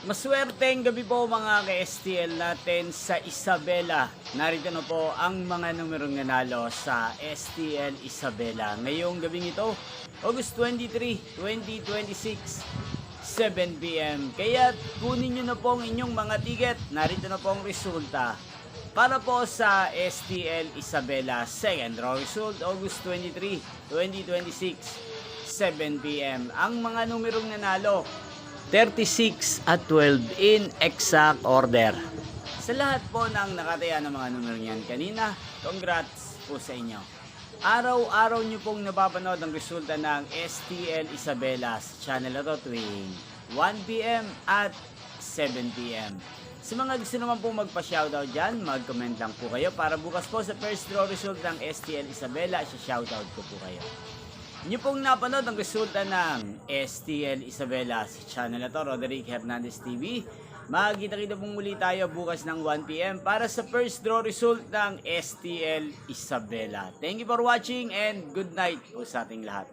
Maswerteng gabi po mga ka-STL natin sa Isabela. Narito na po ang mga numerong nanalo sa STL Isabela. Ngayong gabing ito, August 23, 2026, 7 p.m. Kaya kunin nyo na po ang inyong mga ticket. Narito na po ang resulta. Para po sa STL Isabela, second draw result, August 23, 2026, 7 p.m. Ang mga numerong nanalo, 36 at 12 in exact order. Sa lahat po ng nakataya ng mga numero niyan kanina, congrats po sa inyo. Araw-araw nyo pong napapanood ang resulta ng STL Isabela sa channel na to tuwing 1 p.m. at 7 p.m. Sa mga gusto naman po magpa-shoutout dyan, mag-comment lang po kayo para bukas po sa first draw result ng STL Isabela, shoutout ko po kayo. Inyo pong napanood ang resulta ng STL Isabela sa channel na to, Roderick Hernandez TV. Magkita-kita pong muli tayo bukas ng 1 p.m. para sa first draw result ng STL Isabela. Thank you for watching and good night po sa ating lahat.